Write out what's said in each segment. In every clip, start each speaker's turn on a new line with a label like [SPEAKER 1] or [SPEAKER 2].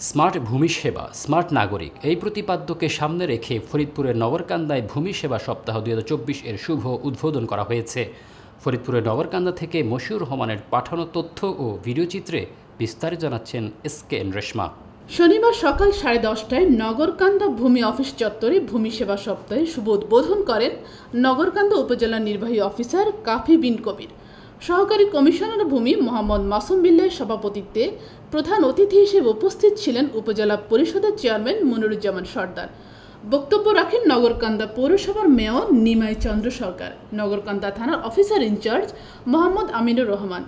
[SPEAKER 1] Smart ভূমি সেবা, smart নাগরিক এই প্রতিপাদ্যকে সামনে রেখে ফরিদপুরের নগরকান্দায় ভূমি সেবা সপ্তাহ 2024 এর শুভ উদ্বোধন করা হয়েছে। ফরিদপুরের নগরকান্দা থেকে মশিউর রহমানের পাঠানো তথ্য ও ভিডিওচিত্রে বিস্তারিত জানাচ্ছেন SKN রেশমা।
[SPEAKER 2] শনিবার সকাল 10:30টায় নগরকান্দা ভূমি অফিস চত্বরে ভূমি সেবা সপ্তাহে শুভ উদ্বোধন করেন নগরকান্দা উপজেলা নির্বাহী অফিসার কাফি বিন কবির। সহকারী কমিশনার ভূমি মোহাম্মদ মাসুম বিল্লাহের সভাপতিত্বে প্রধান অতিথি হিসেবে উপস্থিত ছিলেন উপজেলা পরিষদের চেয়ারম্যান মনিরুজ্জামান সর্দার। বক্তব্য রাখেন নগরকান্দা পৌরসভার মেয়র নিমাই চন্দ্র সরকার, নগরকান্দা থানার অফিসার ইনচার্জ মোহাম্মদ আমিনুর রহমান,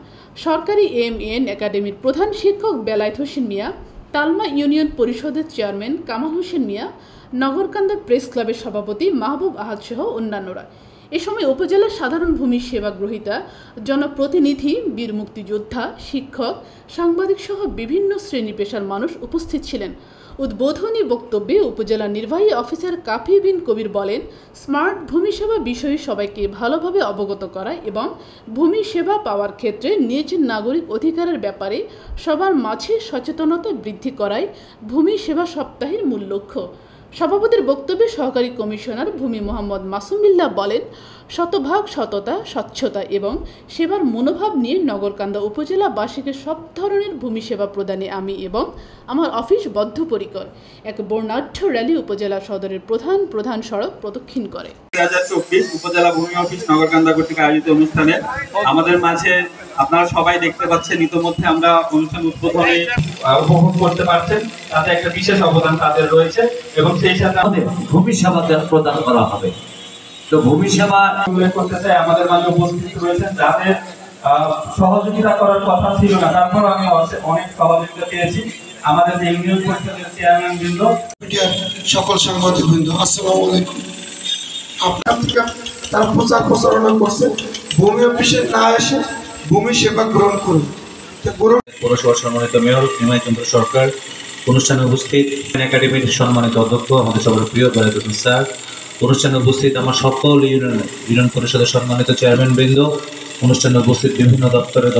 [SPEAKER 2] সরকারি AMN একাডেমির প্রধান শিক্ষক বেলায়েত হোসেন মিয়া, তালমা ইউনিয়ন পরিষদের চেয়ারম্যান কামাল হোসেন মিয়া, নগরকান্দা প্রেস ক্লাবের সভাপতি মাহবুব আহাদ সহ অন্যান্যরা। এ সময় উপজেলার সাধারণ ভূমি সেবা গ্রহীতা, জনপ্রতিনিধি, বীর মুক্তিযোদ্ধা, শিক্ষক, সাংবাদিক সহ বিভিন্ন শ্রেণী পেশার মানুষ উপস্থিত ছিলেন। উদ্বোধনী বক্তব্যে উপজেলা নির্বাহী অফিসার কাফি বিন কবির বলেন, স্মার্ট ভূমি সেবা বিষয়ে সবাইকে ভালোভাবে অবগত করা এবং ভূমি সেবা পাওয়ার ক্ষেত্রে নিজ নাগরিক অধিকারের ব্যাপারে সবার মাঝে সচেতনতা বৃদ্ধি করাই ভূমি সেবা সপ্তাহের মূল লক্ষ্য। সভাপতির বক্তব্যে সহকারী কমিশনার ভূমি মোহাম্মদ মাসুম বিল্লাহ বলেন, শতভাগ সততা, স্বচ্ছতা এবং সেবার মনোভাব নিয়ে নগরকান্দা উপজেলাবাসীকে সব ধরনের ভূমি সেবা প্রদানে আমি এবং আমার অফিস বদ্ধপরিকর। এক বর্ণাঢ্য র্যালি উপজেলা সদরের প্রধান সড়ক প্রদক্ষিণ করে।
[SPEAKER 3] 2024 উপজেলা ভূমি অফিস নগরকান্দা কর্তৃক আয়োজিত অনুষ্ঠানে আমাদের মাঝে আপনারা সবাই দেখতে পাচ্ছেন, ইতিমধ্যে আমরা অনুষ্ঠান উদ্বোধনে উপভোগ করতে পারছেন, তাতে একটা বিশেষ অবদান তাদের রয়েছে এবং সেই সাথে আমাদের
[SPEAKER 4] ভূমি সেবা প্রদান করা হবে। তো ভূমি সেবা
[SPEAKER 3] উল্লেখ করতে চাই, আমাদের মাঝে উপস্থিত রয়েছেন যাদের সহযোগিতা করার কথা ছিল না, তারপর আমি অনেক সহযোগিতা পেয়েছি। আমাদের যে ইউনিয়ন পরিষদের চেয়ারম্যান বৃন্দ,
[SPEAKER 5] সকল সাংবাদিক বৃন্দ, আসসালামু আলাইকুম। আপনারা তার প্রচার প্রচারণা করছেন, ভূমি অফিসে না এসে ভূমি সেবা গ্রহণ করুন।
[SPEAKER 4] পৌরসভার সম্মানিত মেয়র নিমাই চন্দ্র সরকার, অনুষ্ঠানে উপস্থিত একাডেমির সম্মানিত অধ্যক্ষ আমাদের সবার প্রিয় বেলায়েত হোসেন স্যার, অনুষ্ঠানে উপস্থিত আমার সকল ইউনিয়ন পরিষদের সম্মানিত চেয়ারম্যান বৃন্দ, অনুষ্ঠানে উপস্থিত বিভিন্ন দপ্তরের